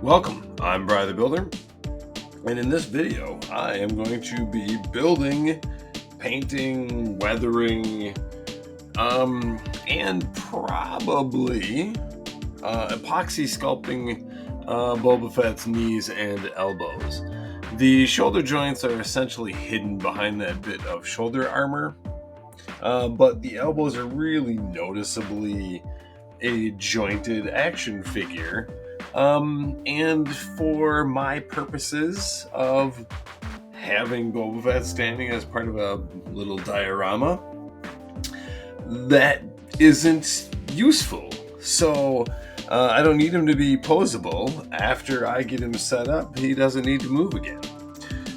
Welcome, I'm Brian the Builder, and in this video I am going to be building, painting, weathering, and probably epoxy sculpting Boba Fett's knees and elbows. The shoulder joints are essentially hidden behind that bit of shoulder armor, but the elbows are really noticeably a jointed action figure. And for my purposes of having Boba Fett standing as part of a little diorama, that isn't useful. So I don't need him to be posable. After I get him set up, he doesn't need to move again.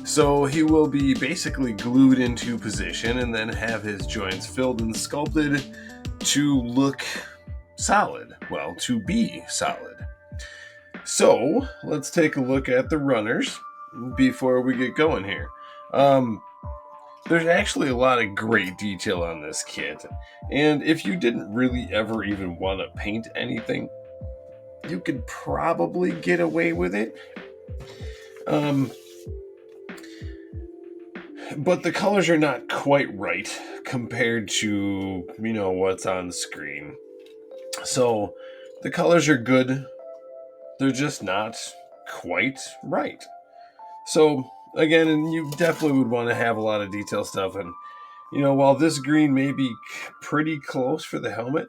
So he will be basically glued into position and then have his joints filled and sculpted to look solid. Well, to be solid. So let's take a look at the runners before we get going here. There's actually a lot of great detail on this kit, and if you didn't really ever even want to paint anything, you could probably get away with it. But the colors are not quite right compared to, what's on screen. So the colors are good. They're just not quite right. So again, and you definitely would want to have a lot of detail stuff. And, while this green may be pretty close for the helmet,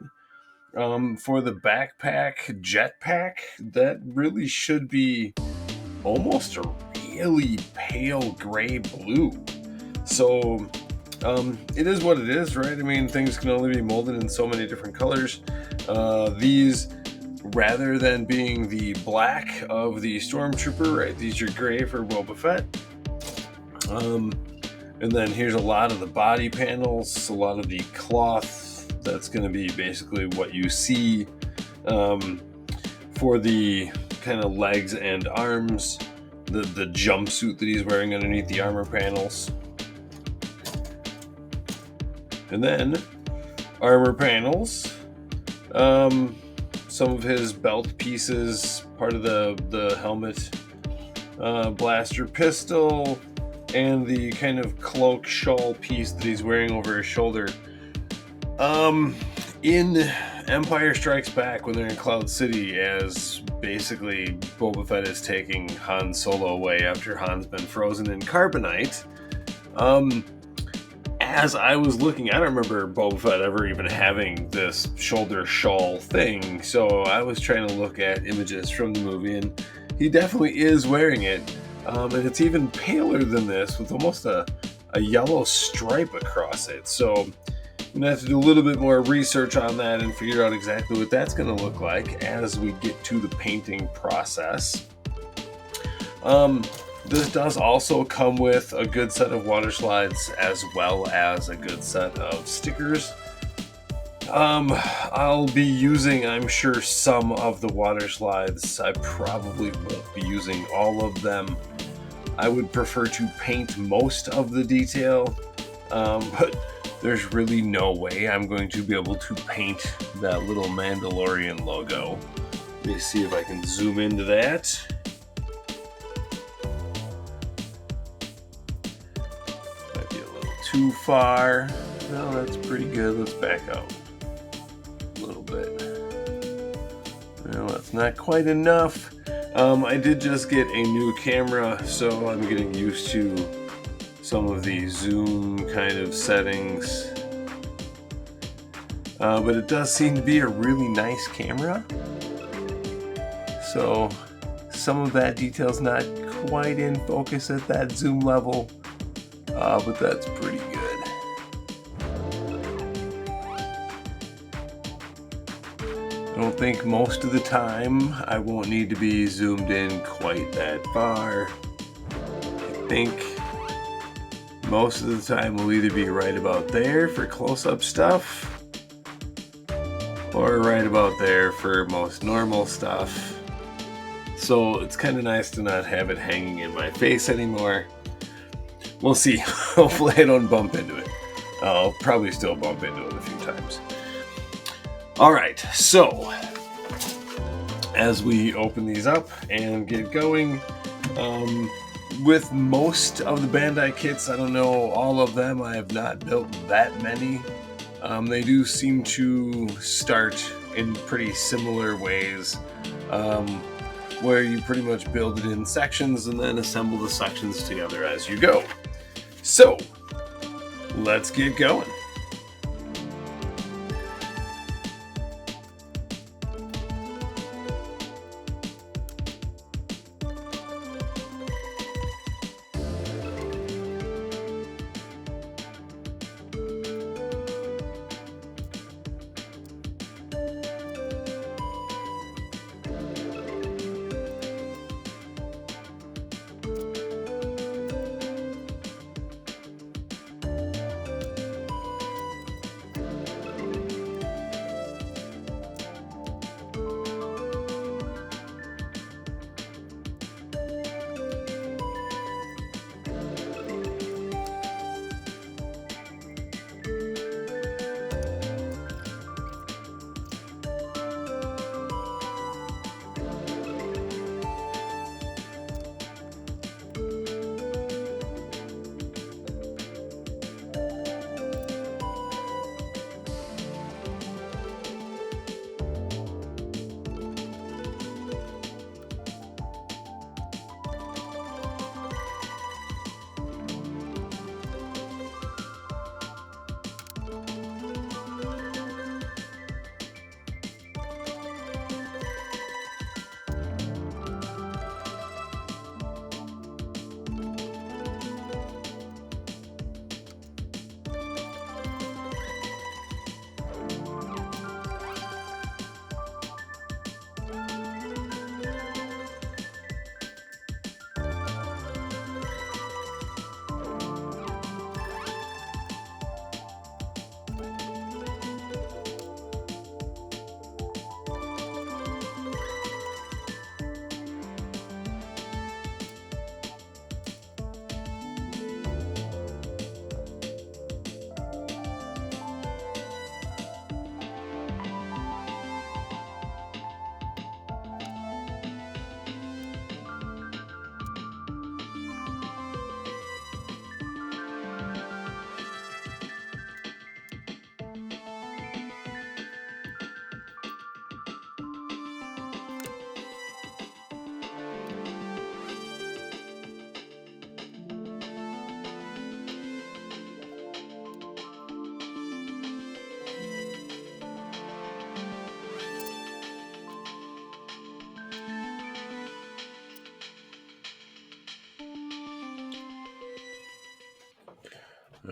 for the backpack jetpack, that really should be almost a really pale gray blue. So it is what it is, right? I mean, things can only be molded in so many different colors. These, rather than being the black of the Stormtrooper, right, these are gray for Boba Fett. And then here's a lot of the body panels, a lot of the cloth. That's going to be basically what you see for the kind of legs and arms, the jumpsuit that he's wearing underneath the armor panels. And then armor panels, some of his belt pieces, part of the helmet, blaster pistol, and the kind of cloak shawl piece that he's wearing over his shoulder. In Empire Strikes Back, when they're in Cloud City, as basically Boba Fett is taking Han Solo away after Han's been frozen in carbonite, as I was looking, I don't remember Boba Fett ever even having this shoulder shawl thing, so I was trying to look at images from the movie, and he definitely is wearing it, and it's even paler than this, with almost a yellow stripe across it. So I'm going to have to do a little bit more research on that and figure out exactly what that's going to look like as we get to the painting process. This does also come with a good set of water slides as well as a good set of stickers. I'll be using, I'm sure, some of the water slides. I probably won't be using all of them. I would prefer to paint most of the detail, but there's really no way I'm going to be able to paint that little Mandalorian logo. Let me see if I can zoom into that. Too far. No, that's pretty good. Let's back out a little bit. Well, that's not quite enough. I did just get a new camera, so I'm getting used to some of the zoom kind of settings. But it does seem to be a really nice camera. So some of that detail's not quite in focus at that zoom level. But that's pretty good. I don't think most of the time I won't need to be zoomed in quite that far. I think most of the time we'll either be right about there for close-up stuff, or right about there for most normal stuff. So it's kind of nice to not have it hanging in my face anymore. We'll see. Hopefully I don't bump into it. I'll probably still bump into it a few times. All right, so as we open these up and get going. With most of the Bandai kits, I don't know all of them. I have not built that many. They do seem to start in pretty similar ways, where you pretty much build it in sections and then assemble the sections together as you go. So, let's get going.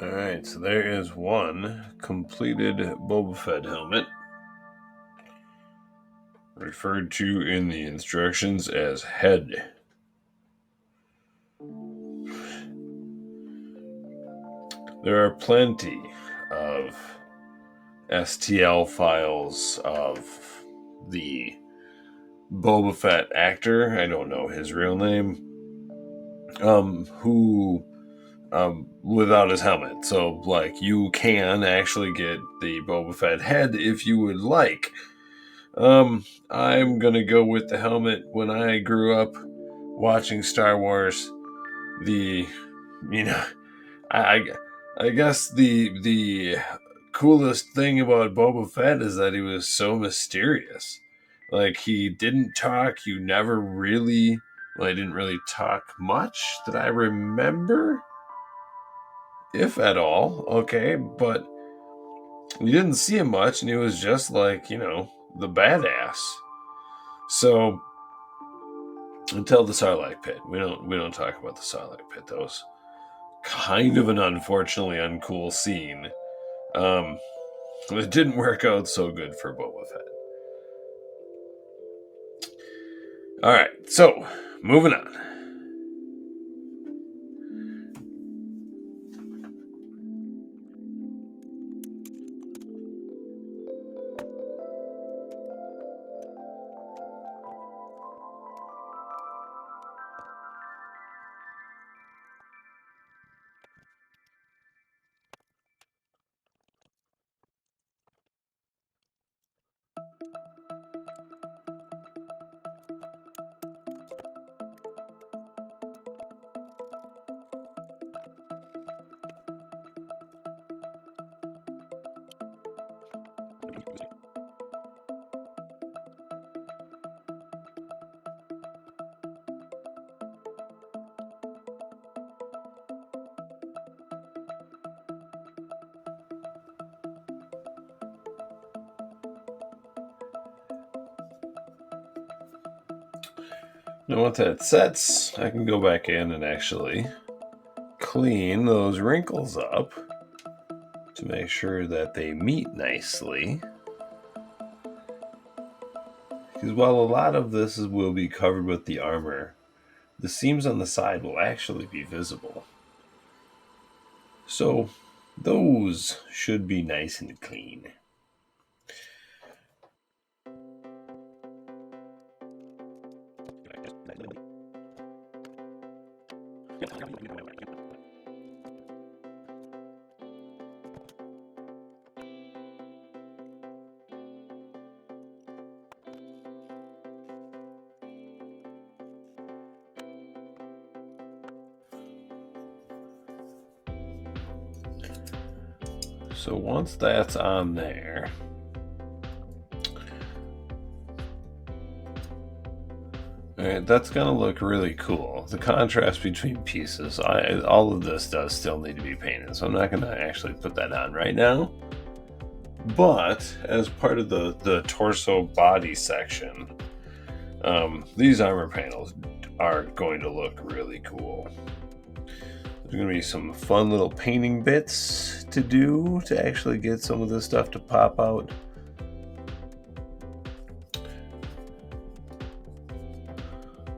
Alright, so there is one completed Boba Fett helmet, referred to in the instructions as head. There are plenty of STL files of the Boba Fett actor, I don't know his real name, who without his helmet. So, like, you can actually get the Boba Fett head if you would like. I'm gonna go with the helmet. When I grew up watching Star Wars, I guess the coolest thing about Boba Fett is that he was so mysterious. Like, he didn't talk. You never really, well, he didn't really talk much that I remember, if at all. Okay, but you didn't see him much, and he was just like, the badass. So until the Sarlacc pit, we don't talk about the Sarlacc pit. That was kind of an unfortunately uncool scene. It didn't work out so good for Boba Fett. All right, so moving on. Now once that sets, I can go back in and actually clean those wrinkles up to make sure that they meet nicely. Because while a lot of this will be covered with the armor, the seams on the side will actually be visible. So those should be nice and clean. So once that's on there, alright, that's gonna look really cool. The contrast between pieces, all of this does still need to be painted, so I'm not gonna actually put that on right now. But as part of the torso body section, these armor panels are going to look really cool. There's going to be some fun little painting bits to do to actually get some of this stuff to pop out.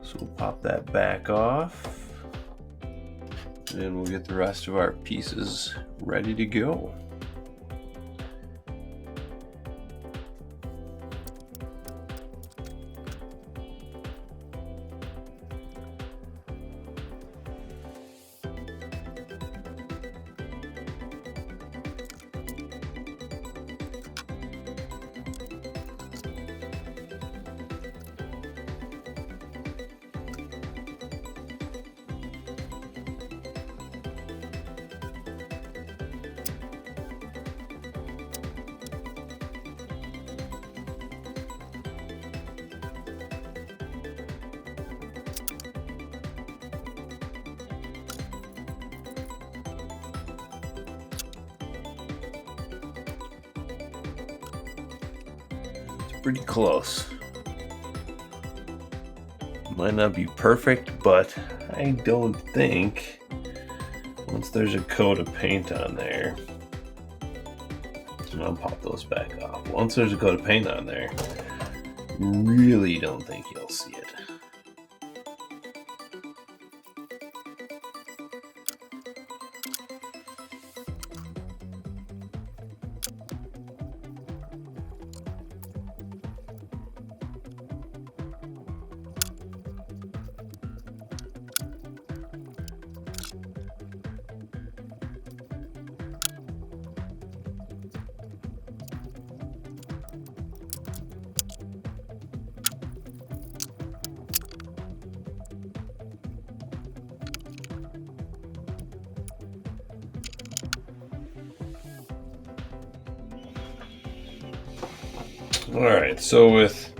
So we'll pop that back off, and then we'll get the rest of our pieces ready to go. Pretty close. Might not be perfect, but I don't think once there's a coat of paint on there, and I'll pop those back off. Once there's a coat of paint on there, really don't think you'll see it. Alright, so with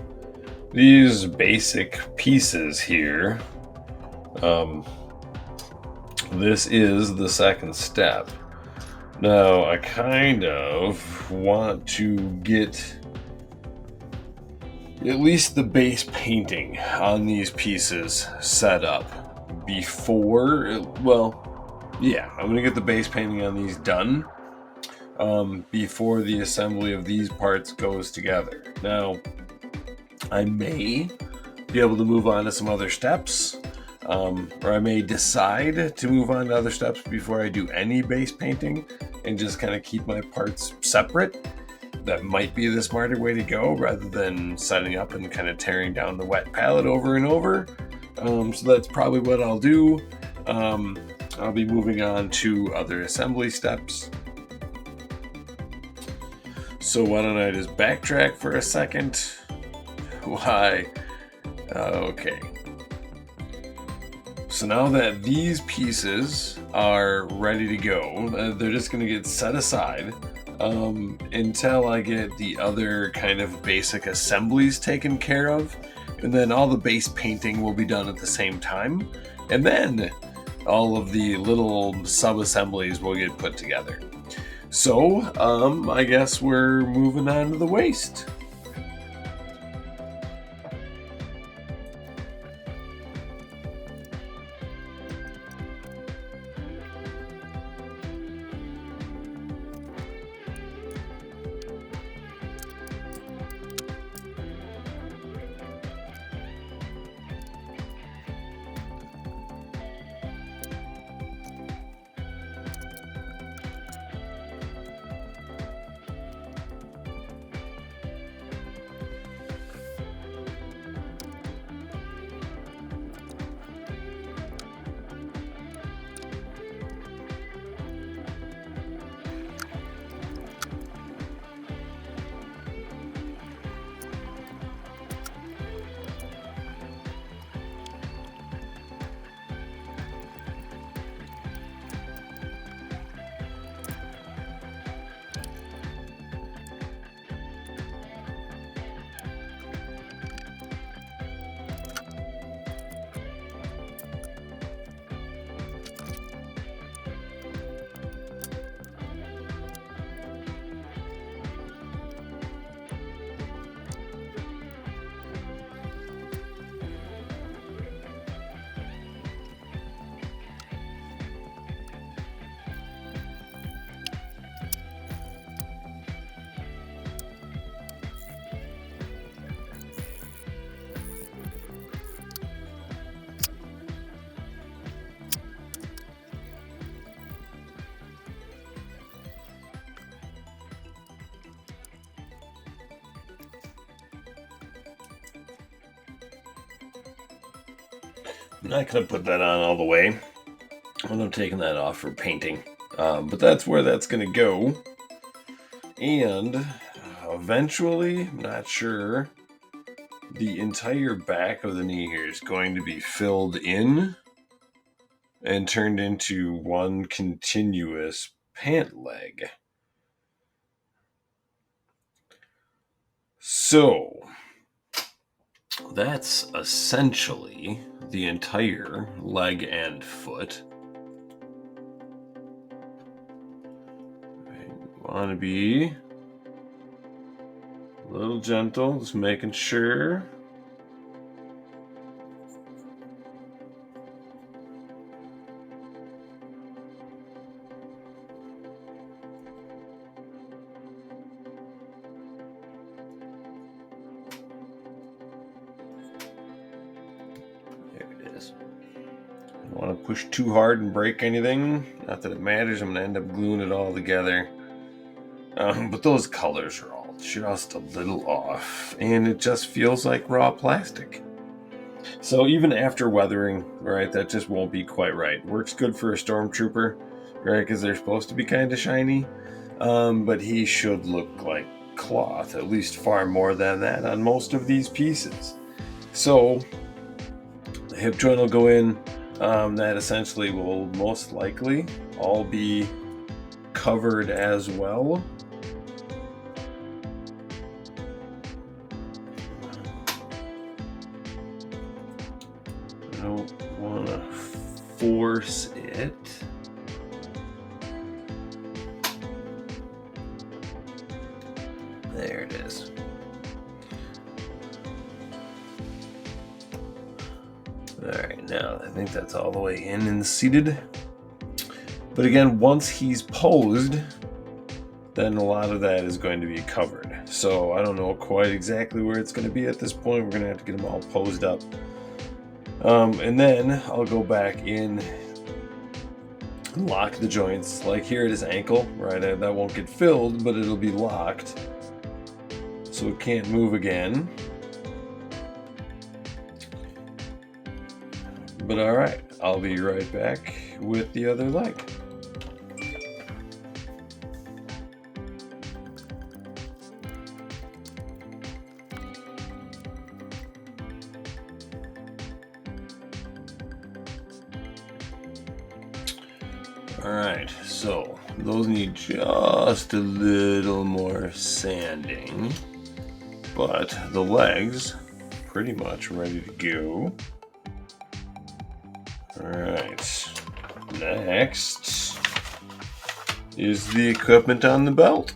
these basic pieces here, this is the second step. Now, I kind of want to get at least the base painting on these pieces set up before, well, yeah, I'm going to get the base painting on these done before the assembly of these parts goes together. Now, I may be able to move on to some other steps, or I may decide to move on to other steps before I do any base painting and just kind of keep my parts separate. That might be the smarter way to go rather than setting up and kind of tearing down the wet palette over and over. So that's probably what I'll do. I'll be moving on to other assembly steps. So why don't I just backtrack for a second? Why? Okay. So now that these pieces are ready to go, they're just going to get set aside. until I get the other kind of basic assemblies taken care of. And then all the base painting will be done at the same time. And then all of the little sub-assemblies will get put together. So, I guess we're moving on to the waist. I'm not going to put that on all the way. I'm taking that off for painting. But that's where that's going to go. And eventually, I'm not sure, the entire back of the knee here is going to be filled in and turned into one continuous pant leg. So, that's essentially the entire leg and foot. I want to be a little gentle, just making sure. I don't want to push too hard and break anything. Not that it matters. I'm going to end up gluing it all together. But those colors are all just a little off. And it just feels like raw plastic. So even after weathering, right, that just won't be quite right. Works good for a stormtrooper, right, because they're supposed to be kind of shiny. But he should look like cloth, at least far more than that on most of these pieces. So the hip joint will go in. That essentially will most likely all be covered as well. I don't want to force it. There it is. Alright, now I think that's all the way in and seated. But again, once he's posed, then a lot of that is going to be covered. So I don't know quite exactly where it's going to be at this point. We're going to have to get them all posed up. And then I'll go back in and lock the joints. Like here at his ankle, right? That won't get filled, but it'll be locked. So it can't move again. But alright, I'll be right back with the other leg. Alright, so those need just a little more sanding, but the legs pretty much ready to go. Alright, next is the equipment on the belt.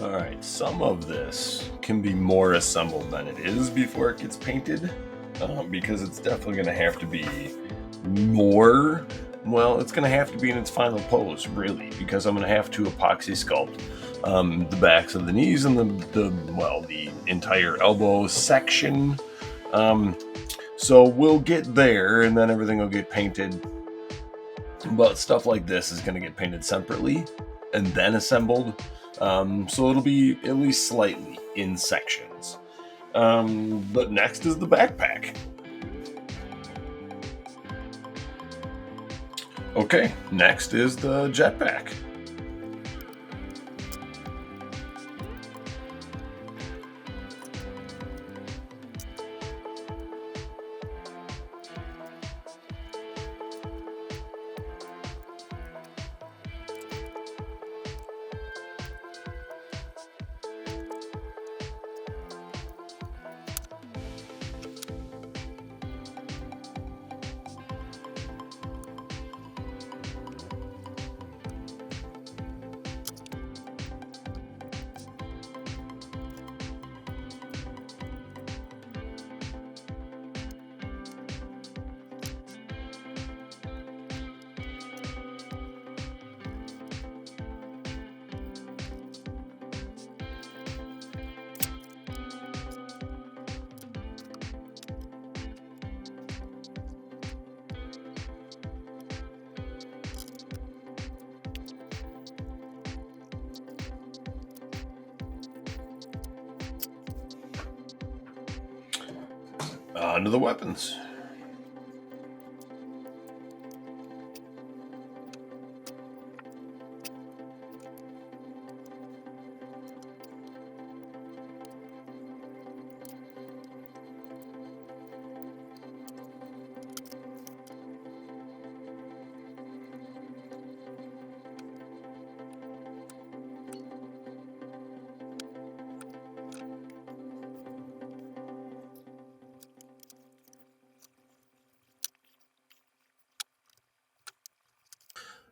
Alright, some of this can be more assembled than it is before it gets painted, because it's definitely going to have to be more, well, it's going to have to be in its final pose, really, because I'm going to have to epoxy sculpt the backs of the knees and the entire elbow section. So we'll get there, and then everything will get painted, but stuff like this is going to get painted separately and then assembled. So it'll be at least slightly in sections. But next is the backpack. Okay, next is the jetpack. On to the weapons.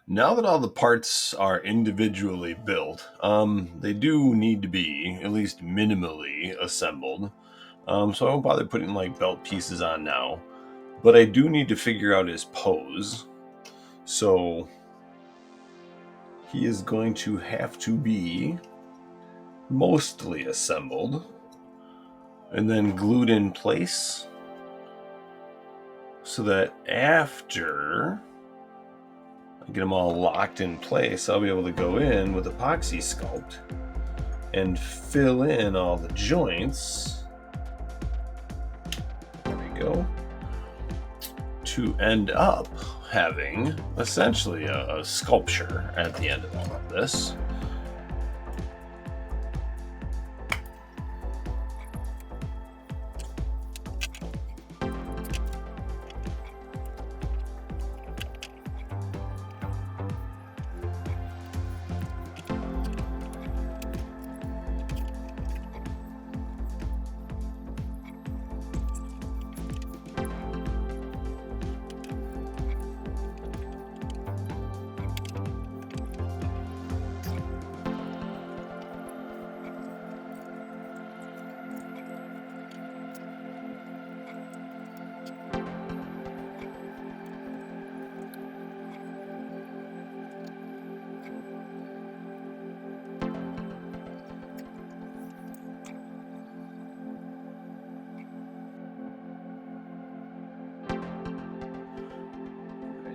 Now that all the parts are individually built, they do need to be at least minimally assembled. So I won't bother putting like belt pieces on now, but I do need to figure out his pose. So he is going to have to be mostly assembled and then glued in place, so that after I get them all locked in place, I'll be able to go in with Apoxie Sculpt and fill in all the joints. There we go. To end up having essentially a sculpture at the end of all of this.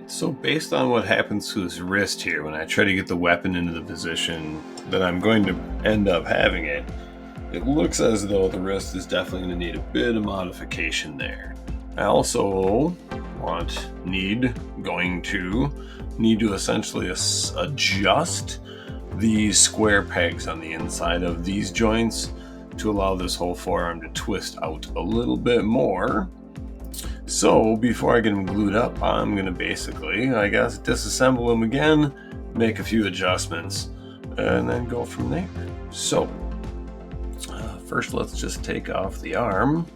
So based on what happens to his wrist here, when I try to get the weapon into the position that I'm going to end up having it, it looks as though the wrist is definitely going to need a bit of modification there. I also need to essentially adjust these square pegs on the inside of these joints to allow this whole forearm to twist out a little bit more. So before I get them glued up, I'm going to basically, I guess, disassemble them again, make a few adjustments, and then go from there. So first let's just take off the arm.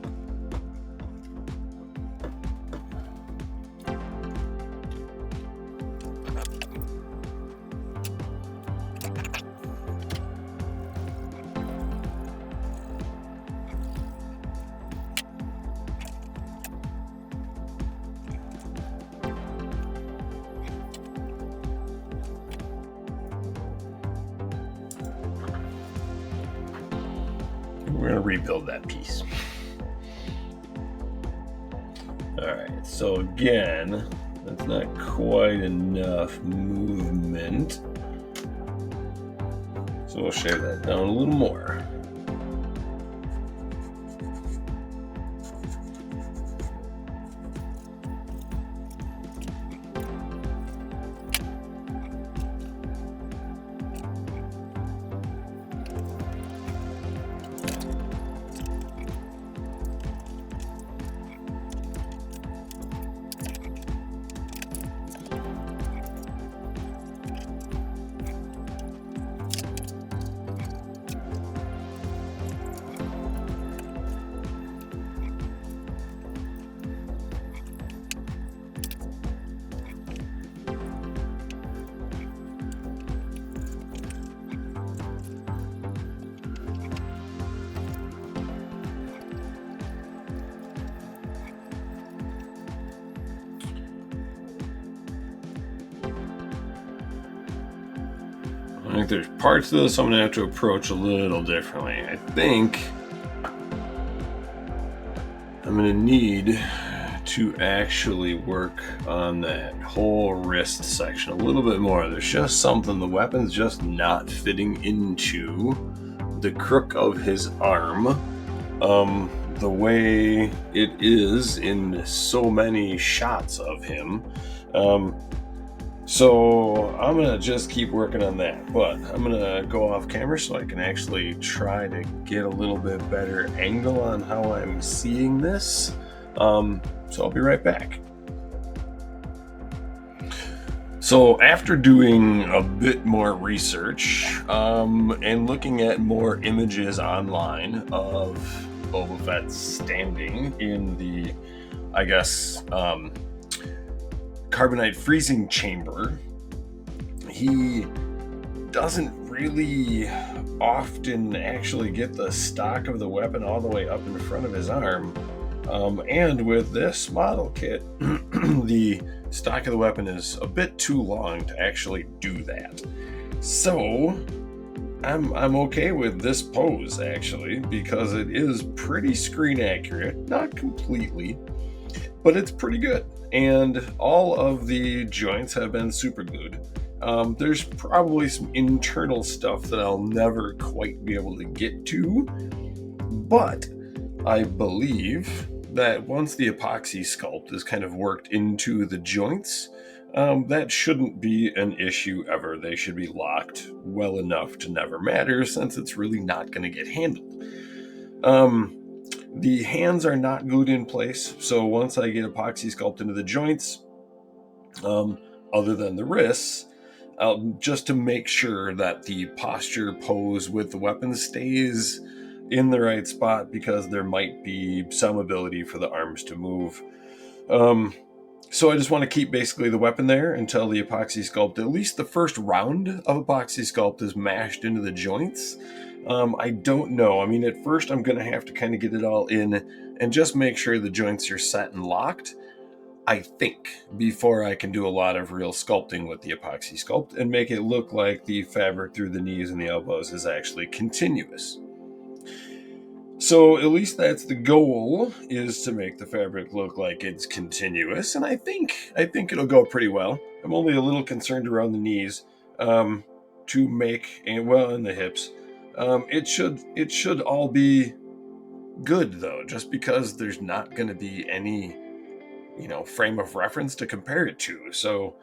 We're going to rebuild that piece. Alright, so again, that's not quite enough movement. So we'll shave that down a little more. I think there's parts of this I'm going to have to approach a little differently. I think I'm going to need to actually work on that whole wrist section a little bit more. There's just something, the weapon's just not fitting into the crook of his arm the way it is in so many shots of him. So I'm going to just keep working on that, but I'm going to go off camera so I can actually try to get a little bit better angle on how I'm seeing this. So I'll be right back. So after doing a bit more research and looking at more images online of Boba Fett standing in the, I guess, carbonite freezing chamber, he doesn't really often actually get the stock of the weapon all the way up in front of his arm. And with this model kit, the stock of the weapon is a bit too long to actually do that. So I'm okay with this pose actually, because it is pretty screen accurate, not completely, but it's pretty good. And all of the joints have been super glued. There's probably some internal stuff that I'll never quite be able to get to, but I believe that once the epoxy sculpt is kind of worked into the joints, that shouldn't be an issue ever. They should be locked well enough to never matter, since it's really not going to get handled. The hands are not glued in place, so once I get epoxy sculpt into the joints, other than the wrists, just to make sure that the posture pose with the weapon stays in the right spot, because there might be some ability for the arms to move. So I just want to keep basically the weapon there until the epoxy sculpt, at least the first round of epoxy sculpt, is mashed into the joints. I don't know. I mean, at first I'm going to have to kind of get it all in and just make sure the joints are set and locked, I think, before I can do a lot of real sculpting with the epoxy sculpt and make it look like the fabric through the knees and the elbows is actually continuous. So at least that's the goal, is to make the fabric look like it's continuous, and I think it'll go pretty well. I'm only a little concerned around the knees, to make, and well, and the hips. It should all be good though, just because there's not going to be any, frame of reference to compare it to. So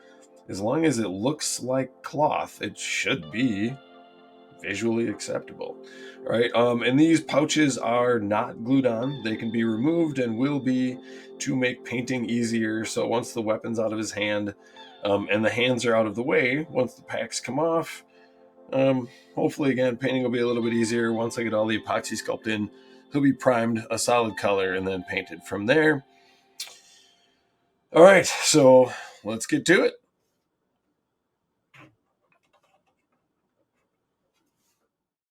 as long as it looks like cloth, it should be visually acceptable. All right, and these pouches are not glued on. They can be removed and will be, to make painting easier. So once the weapon's out of his hand, and the hands are out of the way, once the packs come off, hopefully again painting will be a little bit easier. Once I get all the epoxy sculpt in, he'll be primed a solid color and then painted from there. All right, so let's get to it.